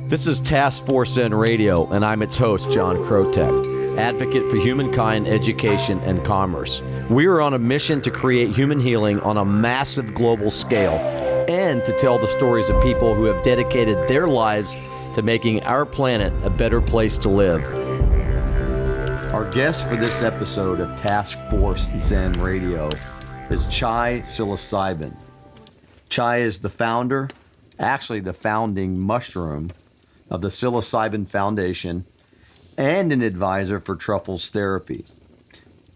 This is Task Force Zen Radio, and I'm its host, John Krotek, advocate for humankind, education, and commerce. We are on a mission to create human healing on a massive global scale and to tell the stories of people who have dedicated their lives to making our planet a better place to live. Our guest for this episode of Task Force Zen Radio is Chai Psilocybin. Chai is the founder, actually the founding mushroom of the Psilocybin Foundation and an advisor for Truffles Therapy.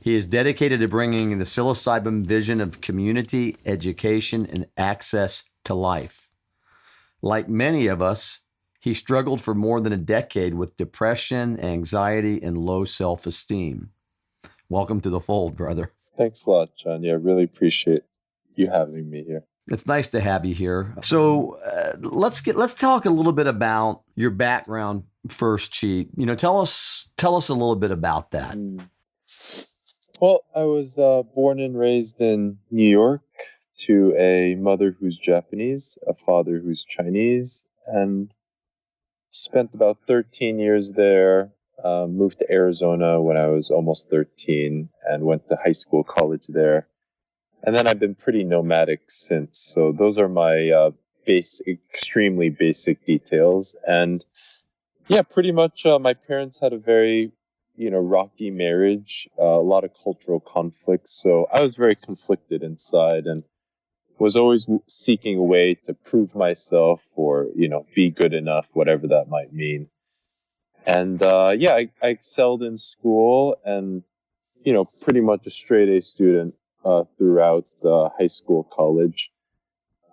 He is dedicated to bringing the psilocybin vision of community, education, and access to life. Like many of us, he struggled for more than a decade with depression, anxiety, and low self-esteem. Welcome to the fold, brother. Thanks a lot, John. Yeah, I really appreciate you having me here. It's nice to have you here. So let's talk a little bit about your background first, Chi. Tell us a little bit about that. Well, I was born and raised in New York to a mother who's Japanese, a father who's Chinese, and spent about 13 years there. Moved to Arizona when I was almost 13 and went to high school, college there. And then I've been pretty nomadic since. So those are my extremely basic details. And yeah, pretty much my parents had a very, rocky marriage, a lot of cultural conflicts. So I was very conflicted inside and was always seeking a way to prove myself or, be good enough, whatever that might mean. And I excelled in school and, pretty much a straight A student throughout high school, college.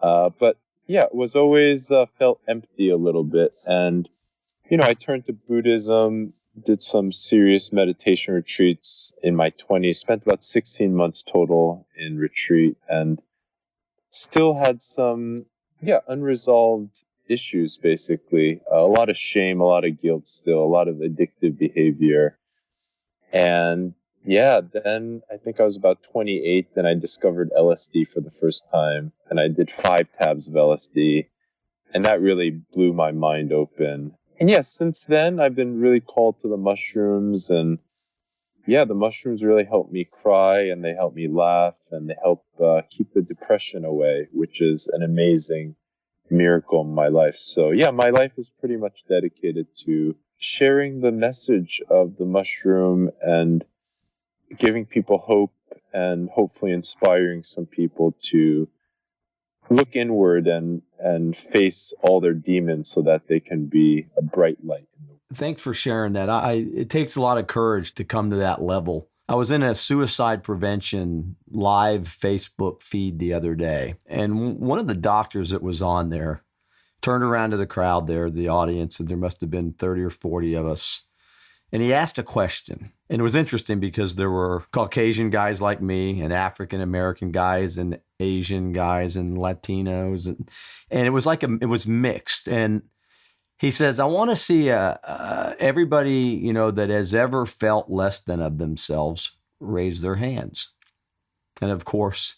But yeah, it was always felt empty a little bit. And, I turned to Buddhism, did some serious meditation retreats in my 20s, spent about 16 months total in retreat, and still had some, unresolved issues, basically. A lot of shame, a lot of guilt still, a lot of addictive behavior. And yeah, then I think I was about 28 and I discovered LSD for the first time. And I did 5 tabs of LSD. And that really blew my mind open. And yes, since then I've been really called to the mushrooms. And yeah, the mushrooms really help me cry and they help me laugh and they help keep the depression away, which is an amazing miracle in my life. So yeah, my life is pretty much dedicated to sharing the message of the mushroom and giving people hope and hopefully inspiring some people to look inward and face all their demons so that they can be a bright light in the world. Thanks for sharing that. It takes a lot of courage to come to that level. I was in a suicide prevention live Facebook feed the other day, and one of the doctors that was on there turned around to the crowd there, the audience, and there must have been 30 or 40 of us. And he asked a question. And it was interesting because there were Caucasian guys like me and African-American guys and Asian guys and Latinos. And it was it was mixed. And he says, I want to see everybody, that has ever felt less than of themselves raise their hands. And of course,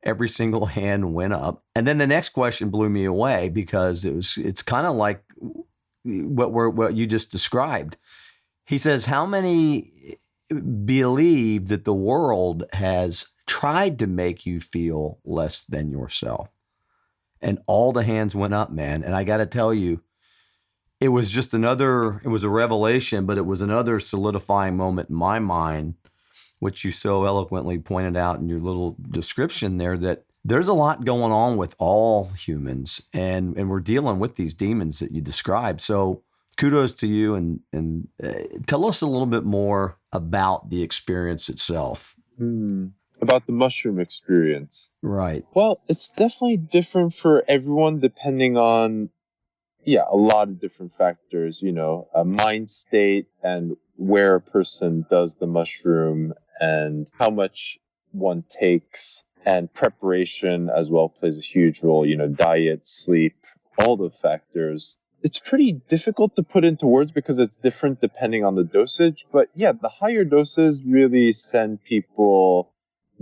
every single hand went up. And then the next question blew me away because it's kind of like what you just described. He says, how many believe that the world has tried to make you feel less than yourself? And all the hands went up, man. And I got to tell you, it was a revelation, but it was another solidifying moment in my mind, which you so eloquently pointed out in your little description there, that there's a lot going on with all humans and we're dealing with these demons that you described. So kudos to you and tell us a little bit more about the experience itself. About the mushroom experience. Right. Well, it's definitely different for everyone depending on, a lot of different factors, a mind state and where a person does the mushroom and how much one takes, and preparation as well plays a huge role, diet, sleep, all the factors. It's pretty difficult to put into words because it's different depending on the dosage. But yeah, the higher doses really send people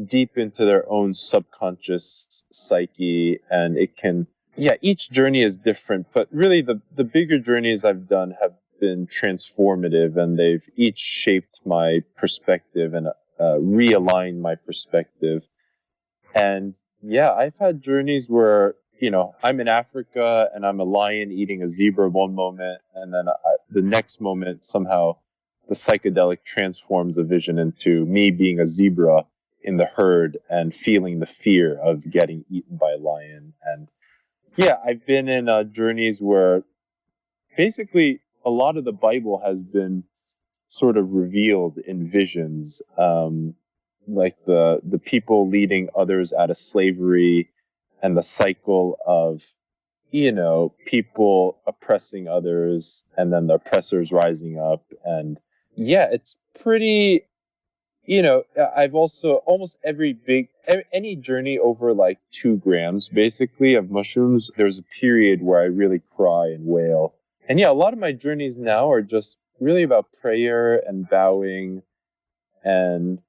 deep into their own subconscious psyche, and it can yeah, each journey is different, but really the bigger journeys I've done have been transformative, and they've each shaped my perspective and realigned my perspective. And yeah, I've had journeys where, I'm in Africa and I'm a lion eating a zebra one moment, and then the next moment, somehow the psychedelic transforms the vision into me being a zebra in the herd and feeling the fear of getting eaten by a lion. And yeah, I've been in journeys where basically a lot of the Bible has been sort of revealed in visions, like the people leading others out of slavery, and the cycle of people oppressing others, and then the oppressors rising up. And yeah, it's pretty. I've also almost any journey over like 2 grams basically of mushrooms, there's a period where I really cry and wail. And yeah, a lot of my journeys now are just really about prayer and bowing. And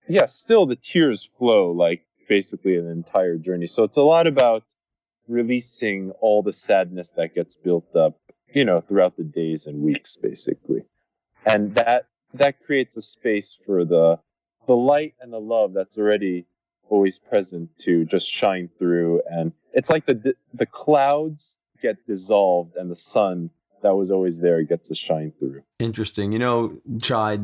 yeah, still the tears flow like basically an entire journey. So it's a lot about releasing all the sadness that gets built up, throughout the days and weeks, basically. And that creates a space for the light and the love that's already always present to just shine through. And it's like the clouds get dissolved, and the sun that was always there gets to shine through. Interesting. Chi,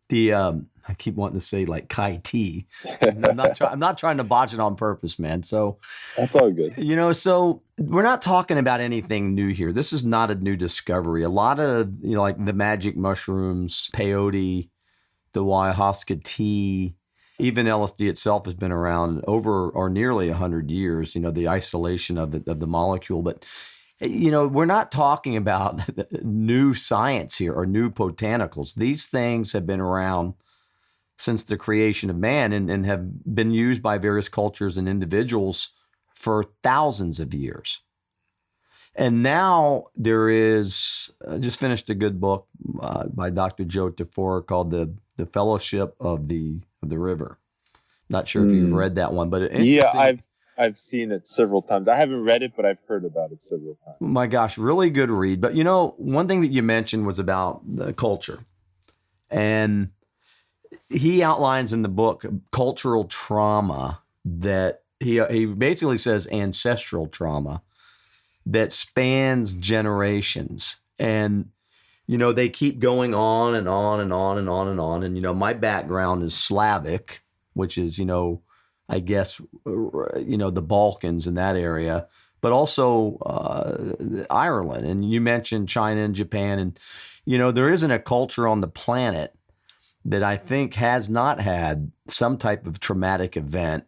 the I keep wanting to say like Kai T. I'm not trying to botch it on purpose, man. So, That's all good. so we're not talking about anything new here. This is not a new discovery. A lot of, like the magic mushrooms, peyote, the ayahuasca tea, even LSD itself has been around over or nearly 100 years, the isolation of the molecule. But we're not talking about new science here or new botanicals. These things have been around since the creation of man, and have been used by various cultures and individuals for thousands of years. And now there is, just finished a good book by Dr. Joe Tafora called the Fellowship of the River. Not sure if you've Mm. read that one, but Yeah, interesting. I've seen it several times. I haven't read it, but I've heard about it several times. My gosh, really good read. But one thing that you mentioned was about the culture. And he outlines in the book cultural trauma that he basically says ancestral trauma that spans generations. And they keep going on and on and on and on and on. And my background is Slavic, which is I guess the Balkans in that area, but also Ireland. And you mentioned China and Japan, and there isn't a culture on the planet that I think has not had some type of traumatic event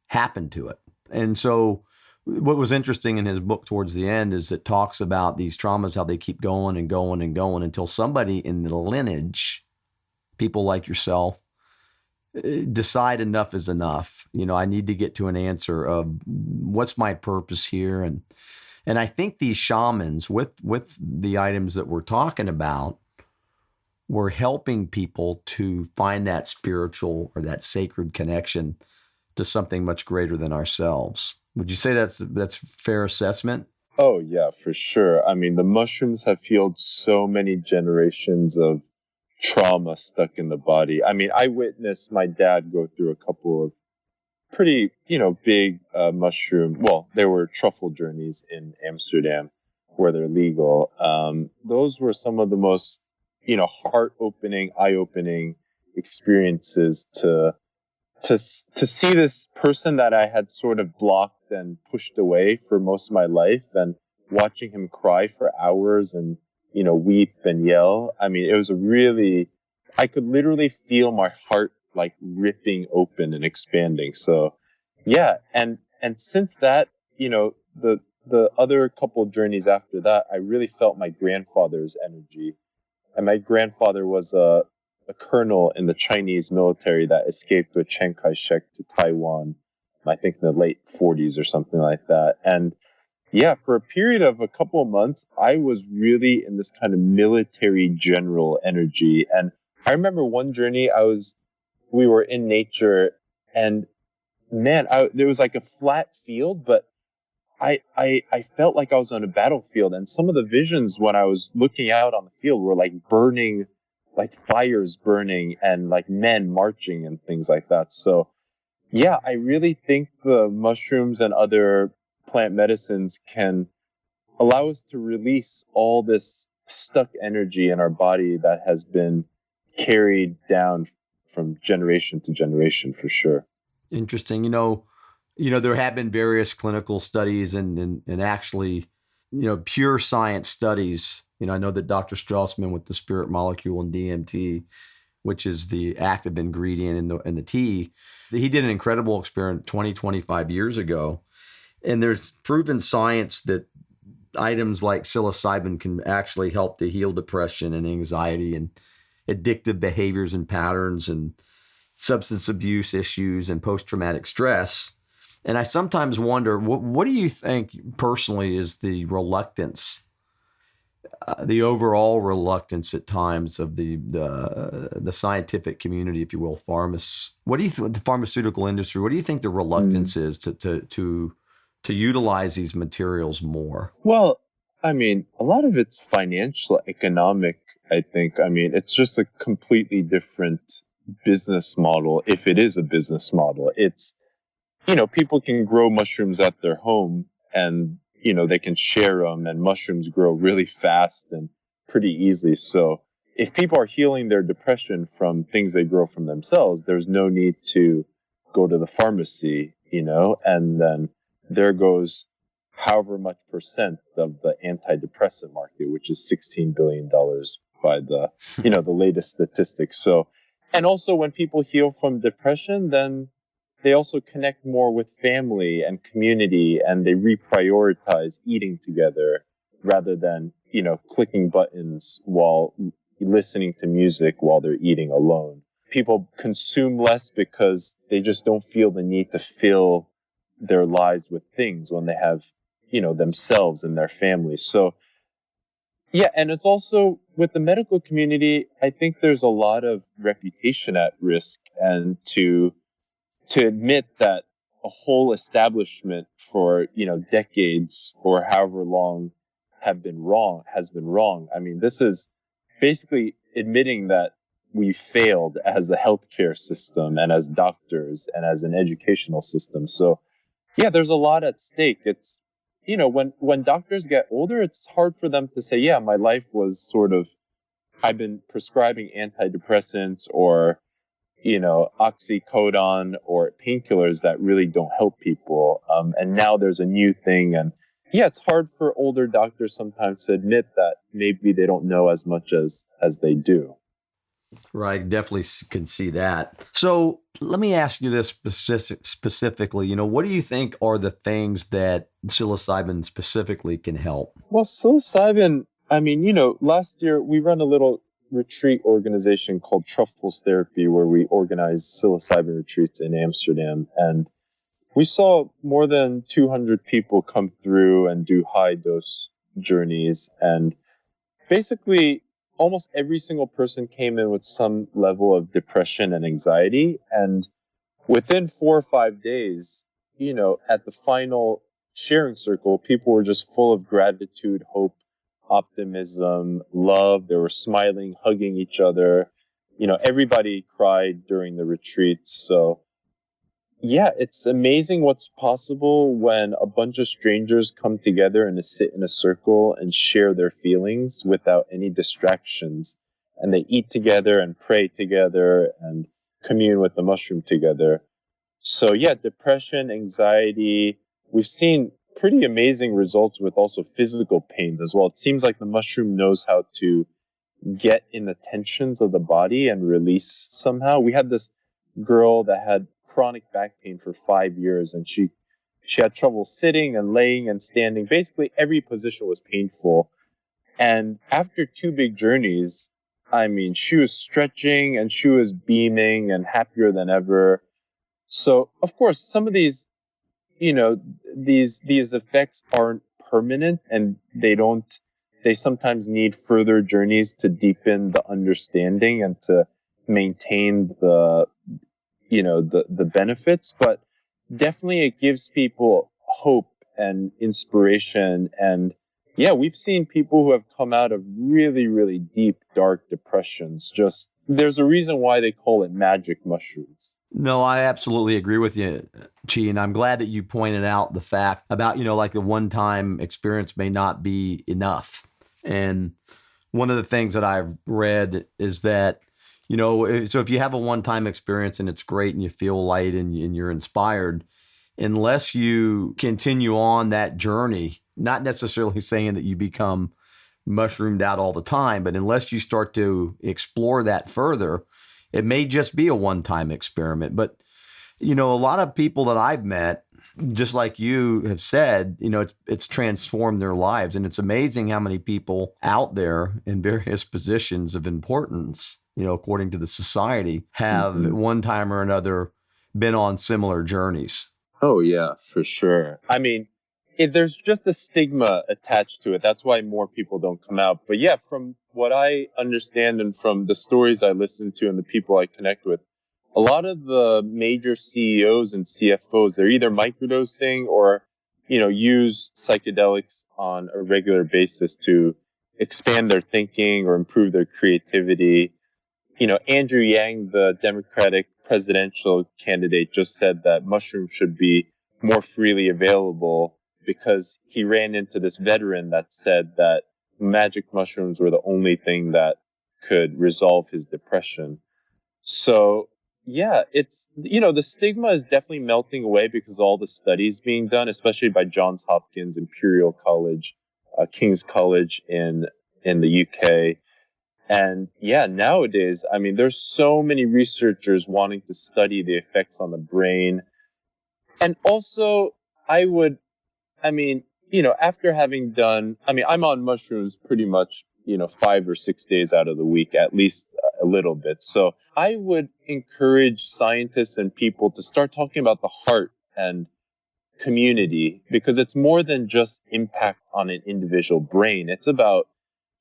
happen to it. And so what was interesting in his book towards the end is it talks about these traumas, how they keep going and going and going until somebody in the lineage, people like yourself, decide enough is enough. I need to get to an answer of what's my purpose here. And I think these shamans with the items that we're talking about were helping people to find that spiritual or that sacred connection to something much greater than ourselves. Would you say that's fair assessment? Oh yeah, for sure. I mean, the mushrooms have healed so many generations of trauma stuck in the body. I mean, I witnessed my dad go through a couple of pretty, big mushroom. Well, there were truffle journeys in Amsterdam where they're legal. Those were some of the most, heart opening, eye opening experiences to see this person that I had sort of blocked and pushed away for most of my life, and watching him cry for hours and weep and yell. I mean, it was a really, I could literally feel my heart like ripping open and expanding. So yeah, and since that, the other couple journeys after that, I really felt my grandfather's energy. And my grandfather was a colonel in the Chinese military that escaped with Chiang Kai shek to Taiwan, I think in the late 40s or something like that. And yeah, for a period of a couple of months, I was really in this kind of military general energy. And I remember one journey, we were in nature, and man, there was like a flat field, but I felt like I was on a battlefield, and some of the visions when I was looking out on the field were like burning, like fires burning, and like men marching and things like that. So yeah, I really think the mushrooms and other plant medicines can allow us to release all this stuck energy in our body that has been carried down from generation to generation, for sure. Interesting. There have been various clinical studies and actually, pure science studies. I know that Dr. Straussman with the spirit molecule and DMT, which is the active ingredient in the tea, he did an incredible experiment 25 years ago. And there's proven science that items like psilocybin can actually help to heal depression and anxiety and addictive behaviors and patterns and substance abuse issues and post-traumatic stress. And I sometimes wonder, what do you think personally is the reluctance, the overall reluctance at times of the scientific community, if you will, What do you think the pharmaceutical industry? What do you think the reluctance is to utilize these materials more? Well, I mean, a lot of it's financial, economic, I think. I mean, it's just a completely different business model, if it is a business model. It's, people can grow mushrooms at their home, and, they can share them, and mushrooms grow really fast and pretty easily. So if people are healing their depression from things they grow from themselves, there's no need to go to the pharmacy, and then there goes however much percent of the antidepressant market, which is $16 billion by the latest statistics. So, and also when people heal from depression, then they also connect more with family and community, and they reprioritize eating together rather than, clicking buttons while listening to music while they're eating alone. People consume less because they just don't feel the need to fill their lives with things when they have, themselves and their families. So yeah, and it's also with the medical community, I think there's a lot of reputation at risk, and to admit that a whole establishment for, decades or however long has been wrong. I mean, this is basically admitting that we failed as a healthcare system and as doctors and as an educational system. So yeah, there's a lot at stake. It's, when doctors get older, it's hard for them to say, yeah, my life was sort of, I've been prescribing antidepressants or, oxycodone or painkillers that really don't help people. And now there's a new thing. And yeah, it's hard for older doctors sometimes to admit that maybe they don't know as much as they do. Right, definitely can see that. So let me ask you this specifically. What do you think are the things that psilocybin specifically can help? Well, psilocybin, I mean, last year we run a little retreat organization called Truffles Therapy, where we organize psilocybin retreats in Amsterdam. And we saw more than 200 people come through and do high dose journeys. And basically, almost every single person came in with some level of depression and anxiety. And within 4 or 5 days, at the final sharing circle, people were just full of gratitude, hope, optimism, love. They were smiling, hugging each other. Everybody cried during the retreat. So yeah, it's amazing what's possible when a bunch of strangers come together and sit in a circle and share their feelings without any distractions. And they eat together and pray together and commune with the mushroom together. So yeah, depression, anxiety, we've seen pretty amazing results with also physical pains as well. It seems like the mushroom knows how to get in the tensions of the body and release somehow. We had this girl that had chronic back pain for 5 years, and she had trouble sitting and laying and standing. Basically every position was painful. And after two big journeys, I mean, she was stretching and she was beaming and happier than ever. So of course, some of these, these effects aren't permanent, and they sometimes need further journeys to deepen the understanding and to maintain the benefits. But definitely it gives people hope and inspiration. And yeah, we've seen people who have come out of really, really deep, dark depressions. Just there's a reason why they call it magic mushrooms. No, I absolutely agree with you, Chi, and I'm glad that you pointed out the fact about, like the one-time experience may not be enough. And one of the things that I've read is that, so if you have a one-time experience and it's great and you feel light and you're inspired, unless you continue on that journey, not necessarily saying that you become mushroomed out all the time, but unless you start to explore that further, it may just be a one-time experiment. But, a lot of people that I've met, just like you have said, it's transformed their lives. And it's amazing how many people out there in various positions of importance, according to the society, have Mhm. one time or another been on similar journeys. Oh, yeah, for sure. I mean, there's just a stigma attached to it. That's why more people don't come out. But yeah, from what I understand and from the stories I listen to and the people I connect with, a lot of the major CEOs and CFOs, they're either microdosing or, use psychedelics on a regular basis to expand their thinking or improve their creativity. Andrew Yang, the Democratic presidential candidate, just said that mushrooms should be more freely available because he ran into this veteran that said that magic mushrooms were the only thing that could resolve his depression. So, yeah, the stigma is definitely melting away because all the studies being done, especially by Johns Hopkins, Imperial College, King's College in the UK. And yeah, nowadays, I mean, there's so many researchers wanting to study the effects on the brain. And also, I would, I mean, after having done, I mean, I'm on mushrooms pretty much, 5 or 6 days out of the week, at least a little bit. So I would encourage scientists and people to start talking about the heart and community because it's more than just impact on an individual brain. It's about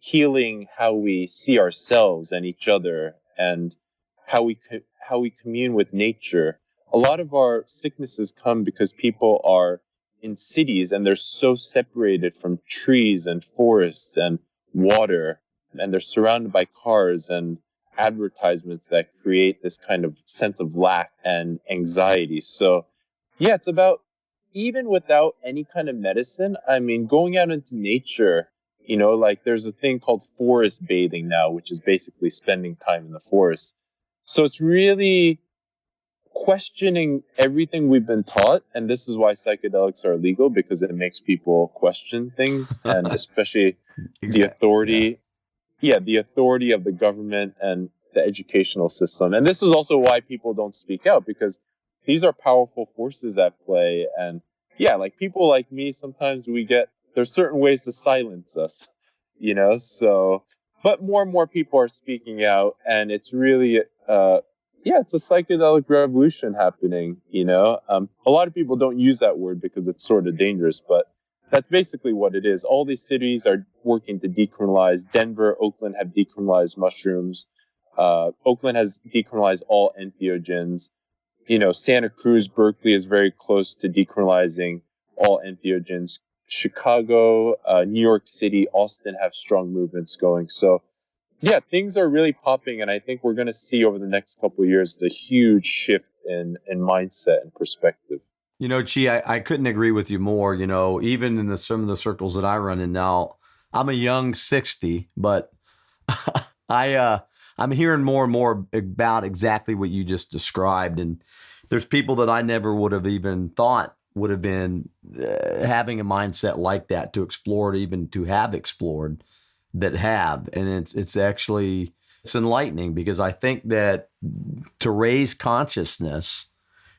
healing how we see ourselves and each other and how we commune with nature. A lot of our sicknesses come because people are in cities and they're so separated from trees and forests and water, and they're surrounded by cars and advertisements that create this kind of sense of lack and anxiety. So yeah, it's about even without any kind of medicine. I mean, going out into nature, like there's a thing called forest bathing now, which is basically spending time in the forest. So it's really questioning everything we've been taught. And this is why psychedelics are illegal, because it makes people question things, and especially the Exactly. Yeah. authority the authority of the government and the educational system. And this is also why people don't speak out, because these are powerful forces at play. And yeah, like people like me, sometimes there's certain ways to silence us, so, but more and more people are speaking out, and it's really, it's a psychedelic revolution happening, a lot of people don't use that word because it's sort of dangerous, but that's basically what it is. All these cities are working to decriminalize. Denver, Oakland have decriminalized mushrooms. Oakland has decriminalized all entheogens. Santa Cruz, Berkeley is very close to decriminalizing all entheogens. Chicago, New York City, Austin have strong movements going. So, yeah, things are really popping, and I think we're going to see over the next couple of years a huge shift in mindset and perspective. Chi, I couldn't agree with you more. Even in some of the circles that I run in now, I'm a young 60, but I'm hearing more and more about exactly what you just described. And there's people that I never would have even thought would have been having a mindset like that to explore it, even to have explored that have. And it's actually, it's enlightening because I think that to raise consciousness,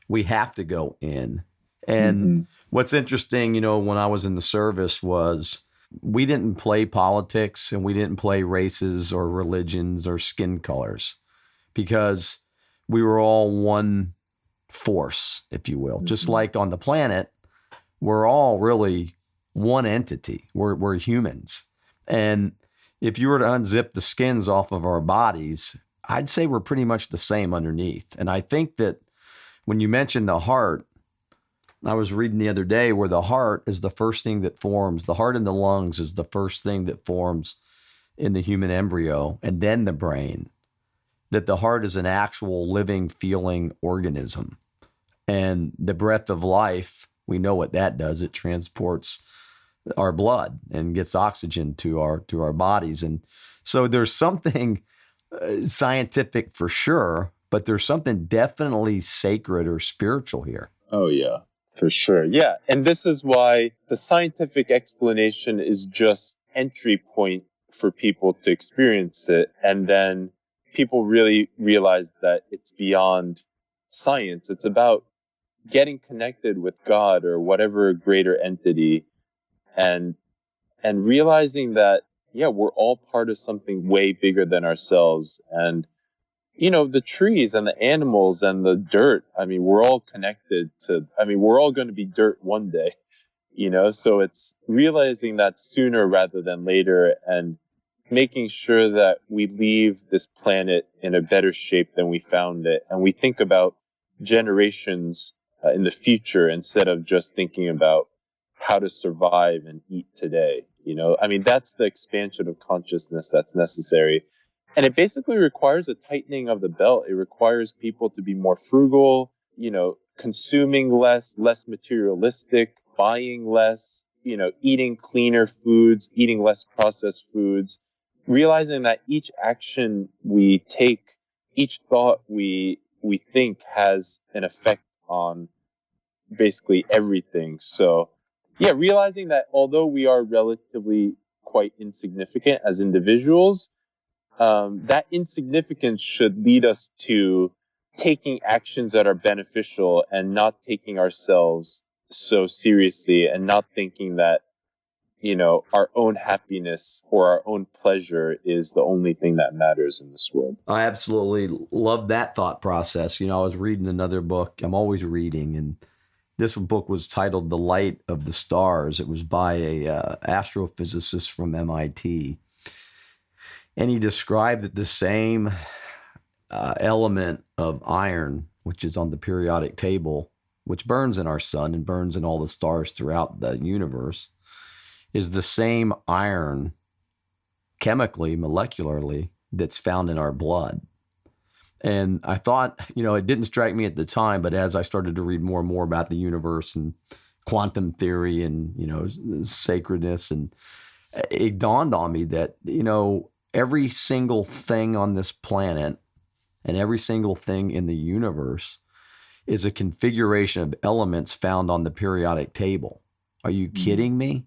we have to go in. And Mm-hmm. what's interesting, when I was in the service was we didn't play politics and we didn't play races or religions or skin colors because we were all one force, if you will. Just Mm-hmm. like on the planet, we're all really one entity. We're humans. And if you were to unzip the skins off of our bodies, I'd say we're pretty much the same underneath. And I think that when you mention the heart, I was reading the other day where the heart is the first thing that forms. The heart and the lungs is the first thing that forms in the human embryo, and then the brain. That the heart is an actual living, feeling organism. And the breath of life, we know what that does. It transports our blood and gets oxygen to our bodies. And so there's something scientific for sure, but there's something definitely sacred or spiritual here. Oh, yeah, for sure. Yeah. And this is why the scientific explanation is just entry point for people to experience it. And then people really realize that it's beyond science. It's about getting connected with God or whatever greater entity, and realizing that, yeah, we're all part of something way bigger than ourselves. And the trees and the animals and the dirt, I mean, we're all connected to, I mean, we're all going to be dirt one day, so it's realizing that sooner rather than later, and making sure that we leave this planet in a better shape than we found it, and we think about generations in the future instead of just thinking about how to survive and eat today. I mean, that's the expansion of consciousness that's necessary. And it basically requires a tightening of the belt. It requires people to be more frugal, consuming less materialistic, buying less, eating cleaner foods, eating less processed foods, realizing that each action we take, each thought we think has an effect on basically everything. So, yeah, realizing that although we are relatively quite insignificant as individuals, that insignificance should lead us to taking actions that are beneficial and not taking ourselves so seriously, and not thinking that, our own happiness or our own pleasure is the only thing that matters in this world. I absolutely love that thought process. I was reading another book. I'm always reading, and this book was titled "The Light of the Stars." It was by a astrophysicist from MIT, and he described that the same element of iron, which is on the periodic table, which burns in our sun and burns in all the stars throughout the universe, is the same iron chemically, molecularly, that's found in our blood. And I thought, it didn't strike me at the time, but as I started to read more and more about the universe and quantum theory and, sacredness, and it dawned on me that, every single thing on this planet and every single thing in the universe is a configuration of elements found on the periodic table. Are you kidding me?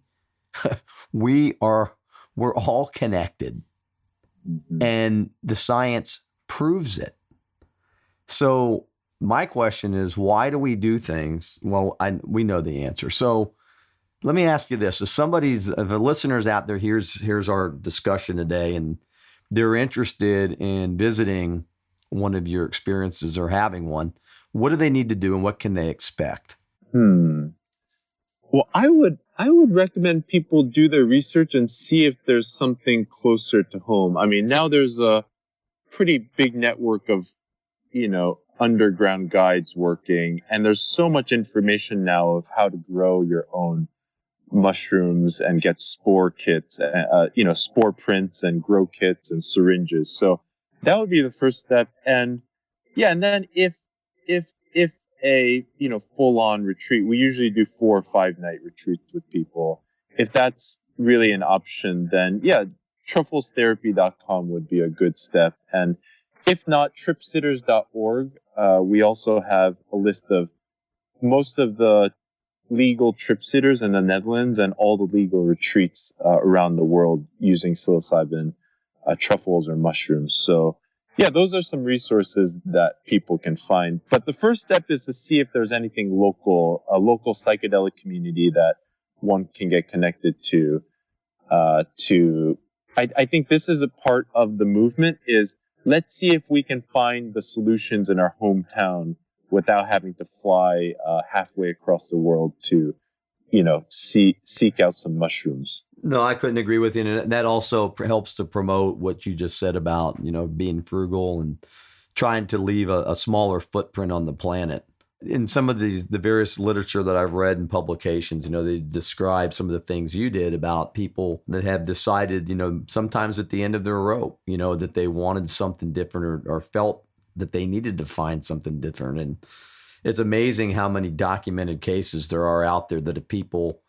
We're all connected, and the science proves it. So my question is, why do we do things? Well, we know the answer. So let me ask you this: if the listeners out there, here's our discussion today, and they're interested in visiting one of your experiences or having one, what do they need to do, and what can they expect? Well, I would recommend people do their research and see if there's something closer to home. I mean, now there's a pretty big network of, underground guides working, and there's so much information now of how to grow your own mushrooms and get spore kits, spore prints and grow kits and syringes. So that would be the first step. And yeah, and then if a full on retreat, we usually do 4 or 5 night retreats with people. If that's really an option, then yeah, trufflestherapy.com would be a good step. And if not, tripsitters.org. We also have a list of most of the legal trip sitters in the Netherlands and all the legal retreats around the world using psilocybin, truffles, or mushrooms. So, yeah, those are some resources that people can find. But the first step is to see if there's anything local, a local psychedelic community that one can get connected to. I think this is a part of the movement is, let's see if we can find the solutions in our hometown without having to fly halfway across the world to, seek out some mushrooms. No, I couldn't agree with you. And that also helps to promote what you just said about, being frugal and trying to leave a smaller footprint on the planet. In some of the various literature that I've read in publications, they describe some of the things you did about people that have decided, sometimes at the end of their rope, that they wanted something different, or felt that they needed to find something different. And it's amazing how many documented cases there are out there that people,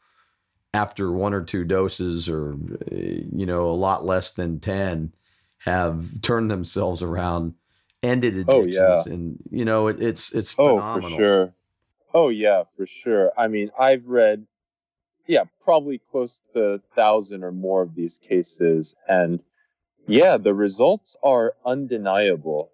after one or two doses, or a lot less than 10, have turned themselves around, ended Oh yeah. addictions, and it's Oh, for phenomenal. sure. Oh yeah, for sure. I mean, I've read, yeah, probably close to 1,000 or more of these cases, and yeah, the results are undeniable,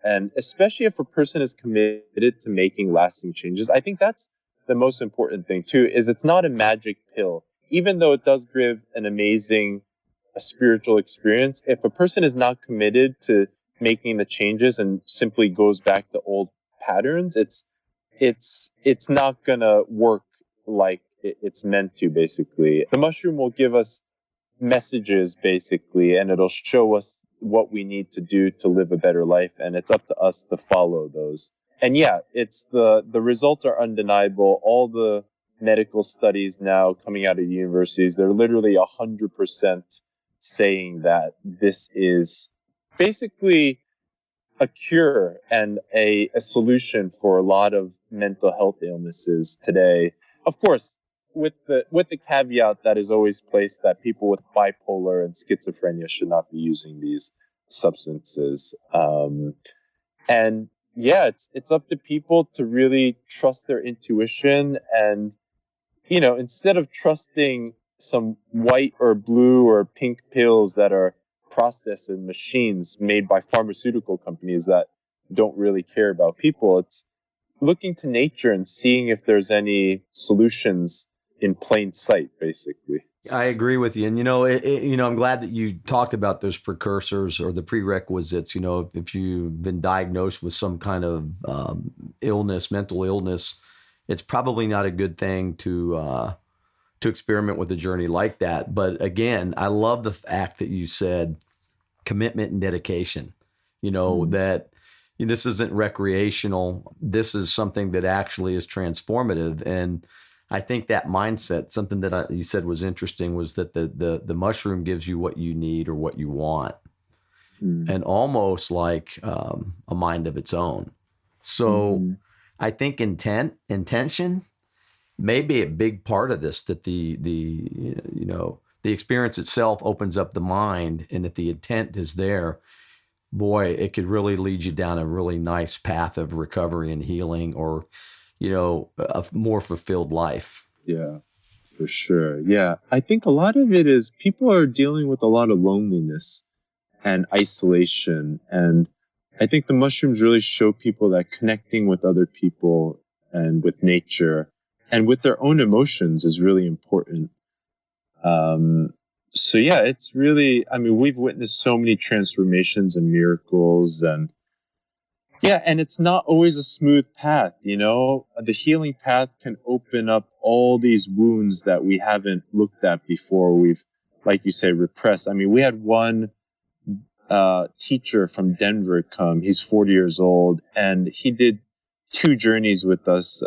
and especially if a person is committed to making lasting changes. I think that's the most important thing too, is it's not a magic pill. Even though it does give an amazing spiritual experience, if a person is not committed to making the changes and simply goes back to old patterns, it's not gonna work like it's meant to. Basically, the mushroom will give us messages, basically, and it'll show us what we need to do to live a better life, and it's up to us to follow those. And yeah, it's the results are undeniable. All the medical studies now coming out of the universities, they're literally 100% saying that this is basically a cure and a solution for a lot of mental health illnesses today. Of course, with the caveat that is always placed, that people with bipolar and schizophrenia should not be using these substances. And yeah, it's up to people to really trust their intuition, and instead of trusting some white or blue or pink pills that are processed in machines made by pharmaceutical companies that don't really care about people, it's looking to nature and seeing if there's any solutions in plain sight, basically. I agree with you, and I'm glad that you talked about those precursors or the prerequisites. If you've been diagnosed with some kind of illness, mental illness, it's probably not a good thing to experiment with a journey like that. But again, I love the fact that you said commitment and dedication. That this isn't recreational. This is something that actually is transformative. And I think that mindset, something that you said was interesting, was that the mushroom gives you what you need or what you want, Mm. and almost like a mind of its own. So Mm-hmm. I think intention may be a big part of this. That the experience itself opens up the mind, and if the intent is there, boy, it could really lead you down a really nice path of recovery and healing, or a more fulfilled life. Yeah, for sure. Yeah, I think a lot of it is people are dealing with a lot of loneliness and isolation. And I think the mushrooms really show people that connecting with other people and with nature and with their own emotions is really important. Um, so yeah, it's really, I mean, we've witnessed so many transformations and miracles, and yeah, and it's not always a smooth path, The healing path can open up all these wounds that we haven't looked at before. We've, like you say, repressed. I mean, we had one teacher from Denver come. He's 40 years old, and he did 2 journeys with us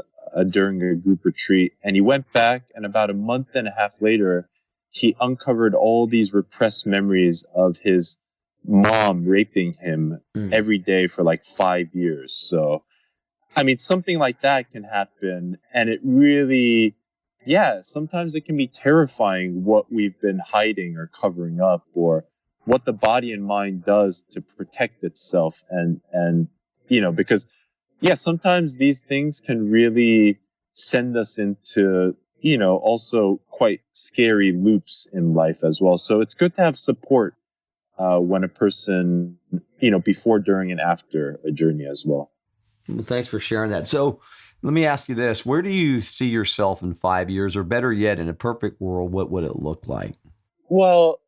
during a group retreat. And he went back, and about a month and a half later, he uncovered all these repressed memories of his mom raping him Mm. every day for like 5 years. So I mean, something like that can happen. And it really, yeah, sometimes it can be terrifying what we've been hiding or covering up, or what the body and mind does to protect itself. Because, yeah, sometimes these things can really send us into, also quite scary loops in life as well. So it's good to have support when a person, before, during, and after a journey as well. Well, thanks for sharing that. So let me ask you this: where do you see yourself in 5 years, or better yet, in a perfect world, what would it look like? Well,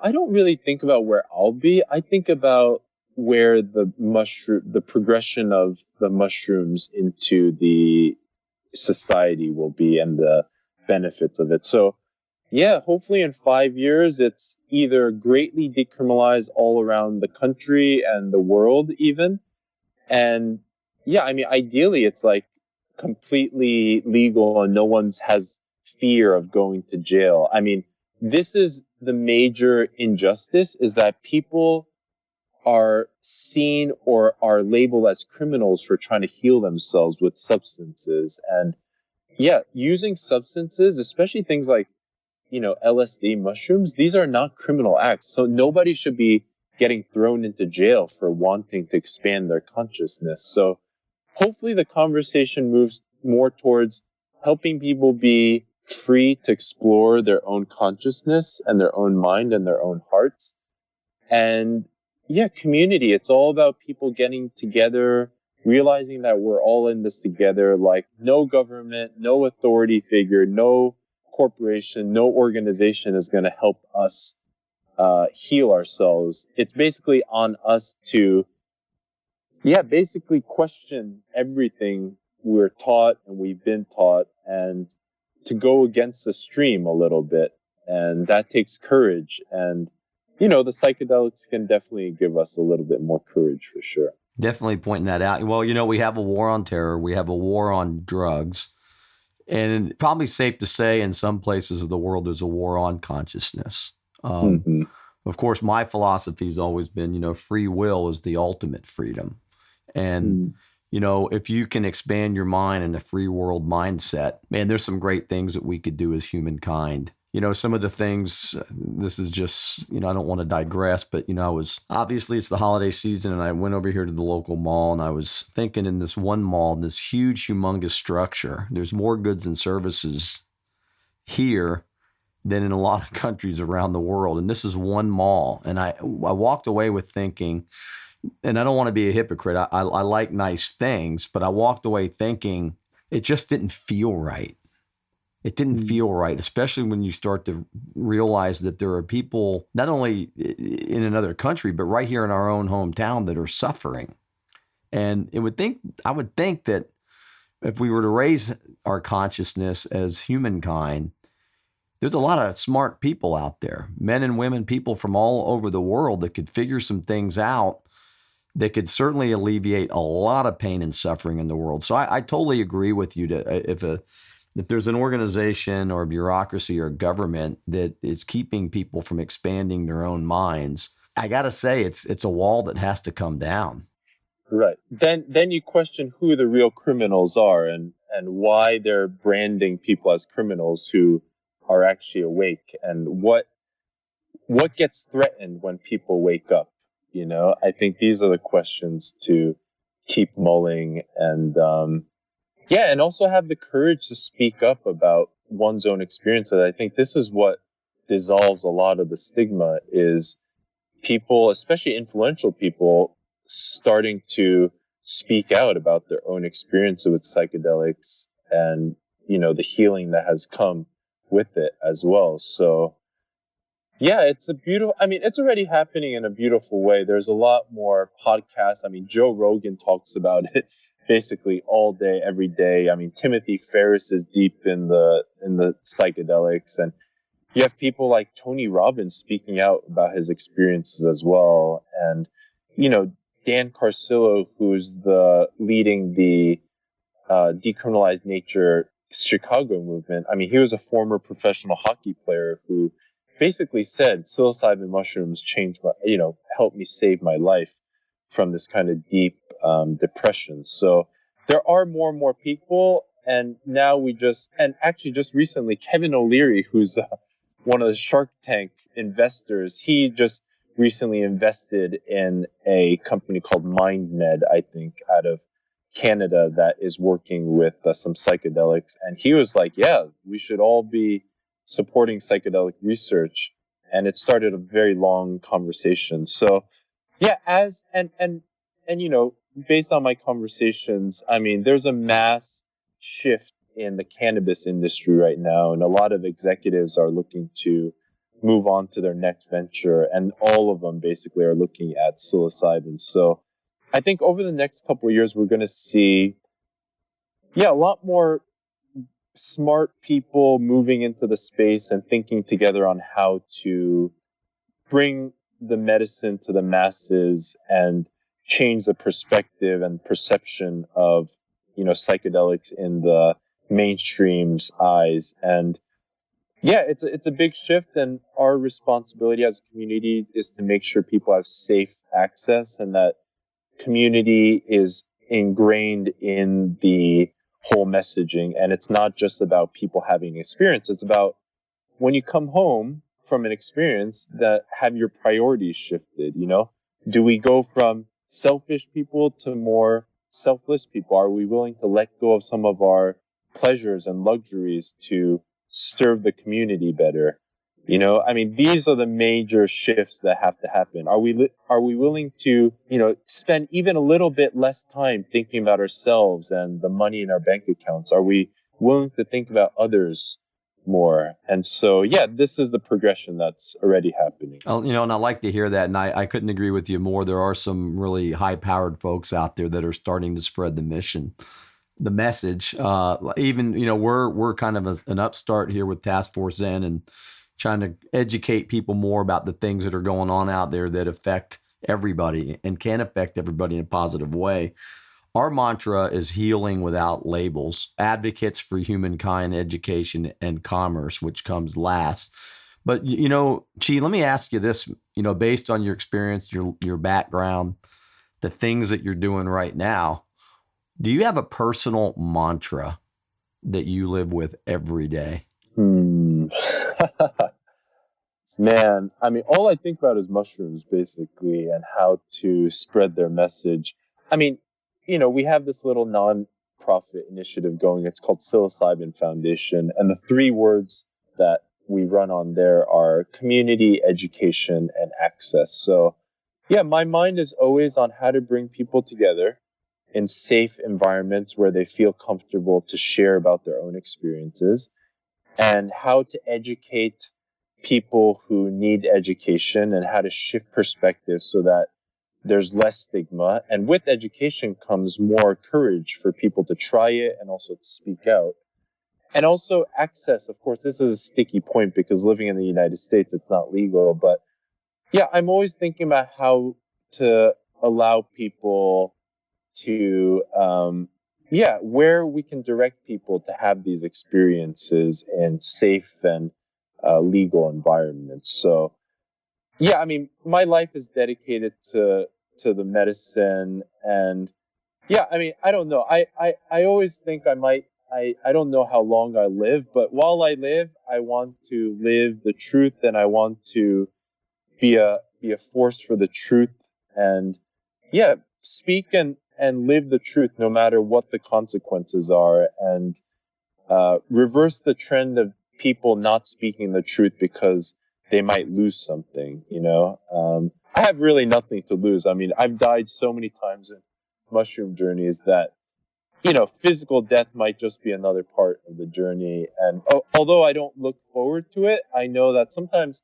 I don't really think about where I'll be. I think about where the progression of the mushrooms into the society will be, and the benefits of it. So, yeah, hopefully in 5 years, it's either greatly decriminalized all around the country and the world, even, and yeah, I mean, ideally, it's like completely legal and no one's has fear of going to jail. I mean, this is the major injustice is that people are seen or are labeled as criminals for trying to heal themselves with substances. And yeah, using substances, especially things like, LSD, mushrooms, these are not criminal acts. So nobody should be getting thrown into jail for wanting to expand their consciousness. So hopefully the conversation moves more towards helping people be free to explore their own consciousness and their own mind and their own hearts. And yeah, community, it's all about people getting together, realizing that we're all in this together, like no government, no authority figure, no corporation, no organization is going to help us heal ourselves. It's basically on us to, yeah, basically question everything we're taught and we've been taught, and to go against the stream a little bit. And that takes courage. And, the psychedelics can definitely give us a little bit more courage for sure. Definitely pointing that out. Well, we have a war on terror, we have a war on drugs, and probably safe to say in some places of the world there's a war on consciousness. Mm-hmm. Of course, my philosophy has always been, free will is the ultimate freedom. And, Mm. if you can expand your mind in a free world mindset, man, there's some great things that we could do as humankind. Some of the things, this is just, I don't want to digress, but, obviously it's the holiday season and I went over here to the local mall and I was thinking in this one mall, this huge, humongous structure, there's more goods and services here than in a lot of countries around the world. And this is one mall. And I walked away with thinking, and I don't want to be a hypocrite. I like nice things, but I walked away thinking it just didn't feel right. It didn't Mm. feel right, especially when you start to realize that there are people not only in another country, but right here in our own hometown that are suffering. And I would think that if we were to raise our consciousness as humankind, there's a lot of smart people out there, men and women, people from all over the world that could figure some things out that could certainly alleviate a lot of pain and suffering in the world. So I totally agree with you to if there's an organization or a bureaucracy or a government that is keeping people from expanding their own minds, I got to say it's a wall that has to come down. Right. Then you question who the real criminals are, and why they're branding people as criminals who are actually awake, and what gets threatened when people wake up. I think these are the questions to keep mulling. And yeah, and also have the courage to speak up about one's own experiences. I think this is what dissolves a lot of the stigma, is people, especially influential people, starting to speak out about their own experience with psychedelics, and the healing that has come with it as well. So yeah, it's a beautiful, I mean, it's already happening in a beautiful way. There's a lot more podcasts. I mean, Joe Rogan talks about it basically all day, every day. I mean, Timothy Ferris is deep in the psychedelics, and you have people like Tony Robbins speaking out about his experiences as well. And, you know, Dan Carcillo, who's leading the decriminalized nature Chicago movement. I mean, he was a former professional hockey player who basically said psilocybin mushrooms changed my, helped me save my life from this kind of deep depression. So there are more and more people. And now and actually just recently, Kevin O'Leary, who's one of the Shark Tank investors, he just recently invested in a company called MindMed, I think, out of Canada, that is working with some psychedelics. And he was like, yeah, we should all be supporting psychedelic research. And it started a very long conversation. So yeah, and based on my conversations, I mean, there's a mass shift in the cannabis industry right now, and a lot of executives are looking to move on to their next venture, and all of them basically are looking at psilocybin. So I think over the next couple of years, we're going to see, yeah, a lot more smart people moving into the space and thinking together on how to bring the medicine to the masses and change the perspective and perception of, psychedelics in the mainstream's eyes. And yeah, it's a big shift, and our responsibility as a community is to make sure people have safe access, and that community is ingrained in the whole messaging. And it's not just about people having experience. It's about when you come home from an experience, that have your priorities shifted. Do we go from selfish people to more selfless people? Are we willing to let go of some of our pleasures and luxuries to serve the community better? I mean, these are the major shifts that have to happen. Are we willing to, spend even a little bit less time thinking about ourselves and the money in our bank accounts? Are we willing to think about others more? And so, yeah, this is the progression that's already happening. And I like to hear that. And I couldn't agree with you more. There are some really high powered folks out there that are starting to spread the mission, the message. Even, we're kind of an upstart here with Task Force Zen and trying to educate people more about the things that are going on out there that affect everybody and can affect everybody in a positive way. Our mantra is healing without labels, advocates for humankind, education, and commerce, which comes last. But, Chi, let me ask you this, based on your experience, your background, the things that you're doing right now, do you have a personal mantra that you live with every day? Man, I mean, all I think about is mushrooms, basically, and how to spread their message. I mean, we have this little non-profit initiative going. It's called Psilocybin Foundation. And the three words that we run on there are community, education, and access. So, yeah, my mind is always on how to bring people together in safe environments where they feel comfortable to share about their own experiences, and how to educate people who need education, and how to shift perspective so that there's less stigma. And with education comes more courage for people to try it and also to speak out. And also access. Of course, this is a sticky point because living in the United States, it's not legal. But yeah, I'm always thinking about how to allow people to, where we can direct people to have these experiences in safe and legal environments. So, yeah, I mean, my life is dedicated to the medicine. And yeah, I mean, I don't know. I always think I don't know how long I live, but while I live, I want to live the truth, and I want to be a force for the truth. And yeah, speak and live the truth no matter what the consequences are, and reverse the trend of people not speaking the truth because they might lose something. I have really nothing to lose. I mean, I've died so many times in mushroom journeys that, physical death might just be another part of the journey. And although I don't look forward to it, I know that sometimes,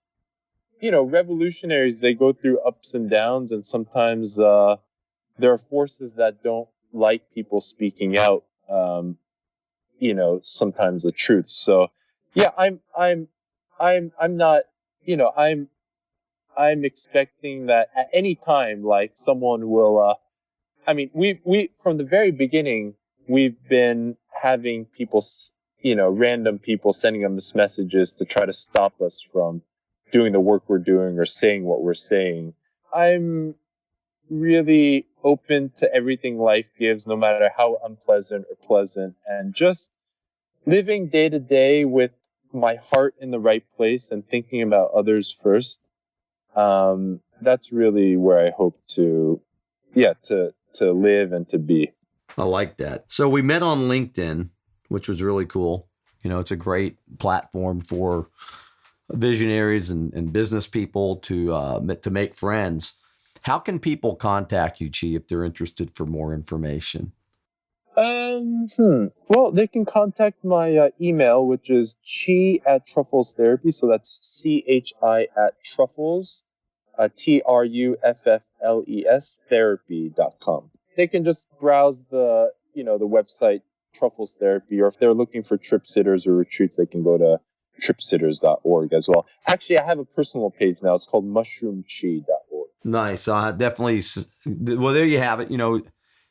revolutionaries, they go through ups and downs, and sometimes there are forces that don't like people speaking out, sometimes the truth. So yeah, I'm not, I'm expecting that at any time, like, someone will, I mean, we from the very beginning, we've been having people, random people sending us messages to try to stop us from doing the work we're doing or saying what we're saying. I'm really open to everything life gives, no matter how unpleasant or pleasant, and just living day to day with my heart in the right place and thinking about others first. That's really where I hope to, yeah, to live and to be. I like that. So we met on LinkedIn, which was really cool. It's a great platform for visionaries and business people to make friends. How can people contact you, Chi, if they're interested for more information? Well, they can contact my email, which is chi@truffles therapy. So that's chi@truffles, truffles therapy.com. They can just browse the website Truffles Therapy, or if they're looking for trip sitters or retreats, they can go to tripsitters.org as well. Actually, I have a personal page now. It's called mushroomchi.org. Nice. Definitely. Well, there you have it.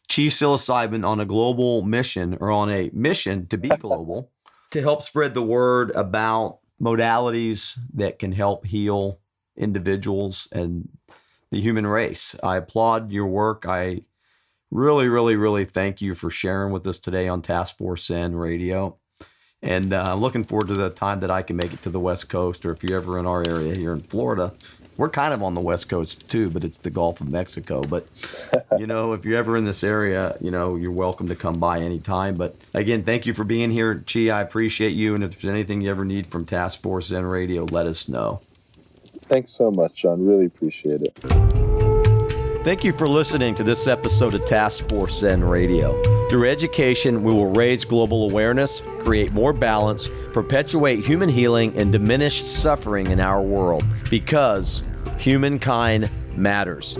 Chief Psilocybin on a global mission, or on a mission to be global, to help spread the word about modalities that can help heal individuals and the human race. I applaud your work. I really, really, really thank you for sharing with us today on Task Force Zen Radio. And I'm looking forward to the time that I can make it to the West Coast, or if you're ever in our area here in Florida. We're kind of on the West Coast too, but it's the Gulf of Mexico. But, if you're ever in this area, you're welcome to come by anytime. But again, thank you for being here, Chi. I appreciate you. And if there's anything you ever need from Task Force Zen Radio, let us know. Thanks so much, John. Really appreciate it. Thank you for listening to this episode of Task Force Zen Radio. Through education, we will raise global awareness, create more balance, perpetuate human healing, and diminish suffering in our world, because humankind matters.